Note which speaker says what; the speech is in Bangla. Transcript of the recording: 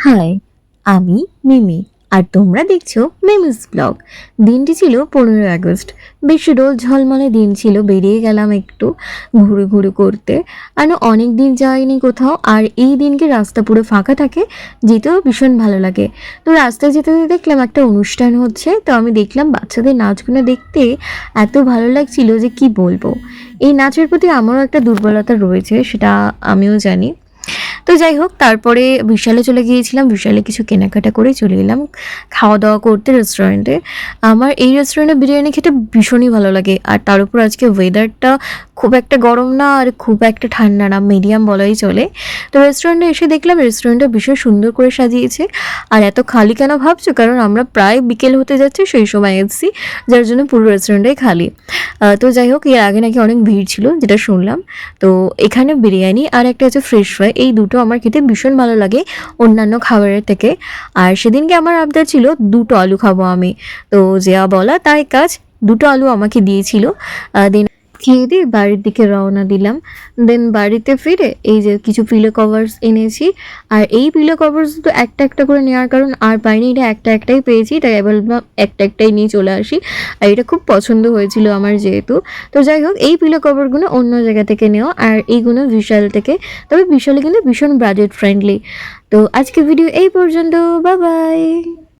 Speaker 1: হাই, আমি মিমি আর তোমরা দেখছো মিমিস ব্লগ। দিনটি ছিল 15 আগস্ট। বেশ রোদ ঝলমলে দিন ছিল, বেরিয়ে গেলাম একটু ঘুরে ঘুরে করতে। আর অনেক দিন যাইনি কোথাও, আর এই দিনকে রাস্তা পুরো ফাঁকা থাকে, যেতেও ভীষণ ভালো লাগে। তো রাস্তায় যেতে যেতে দেখলাম একটা অনুষ্ঠান হচ্ছে, তো আমি দেখলাম বাচ্চাদের নাচগুলো দেখতে এত ভালো লাগছিল যে কি বলবো। এই নাচের প্রতি আমারও একটা দুর্বলতা রয়েছে, সেটা আমিও জানি। তো যাই হোক, তারপরে বিশালে চলে গিয়েছিলাম, বিশালে কিছু কেনাকাটা করে চলে এলাম খাওয়া দাওয়া করতে রেস্টুরেন্টে। আমার এই রেস্টুরেন্টে বিরিয়ানি খেতে ভীষণই ভালো লাগে, আর তার উপর আজকে ওয়েদারটা খুব একটা গরম না আর খুব একটা ঠান্ডা না, মিডিয়াম বলাই চলে। তো রেস্টুরেন্টে এসে দেখলাম রেস্টুরেন্টটা ভীষণ সুন্দর করে সাজিয়েছে। আর এত খালি কেন ভাবছো, কারণ আমরা প্রায় বিকেল হতে যাচ্ছি সেই সময় এসেছি, যার জন্য পুরো রেস্টুরেন্টটাই খালি। তো যাই হোক, এর আগে নাকি অনেক ভিড় ছিল যেটা শুনলাম। তো এখানে বিরিয়ানি আর একটা হচ্ছে ফ্রেশ ফ্রাই, এই দুটো আমার খেতে ভীষণ ভালো লাগে অন্যান্য খাবারের থেকে। আর সেদিনকে আমার আবদার ছিল দুটো আলু খাবো আমি, তো যা বলা তাই কাজ, দুটো আলু আমাকে দিয়েছিল। দেন খেয়ে দিয়ে বাড়ির দিকে রওনা দিলাম। দেন বাড়িতে ফিরে এই যে কিছু পিলো কভার্স এনেছি। আর এই পিলো কভার্স তো একটা একটা করে নেওয়ার কারণ আর পাইনি, এটা একটা একটাই পেয়েছি, তাই বললাম একটা একটাই নিয়ে চলে আসি। আর এটা খুব পছন্দ হয়েছিল আমার যেহেতু। তো যাই হোক, এই পিলো কভারগুলো অন্য জায়গা থেকে নেওয়া, আর এইগুলো বিশাল থেকে। তবে বিশালে কিন্তু ভীষণ বাজেট ফ্রেন্ডলি। তো আজকে ভিডিও এই পর্যন্ত, বাই বাই।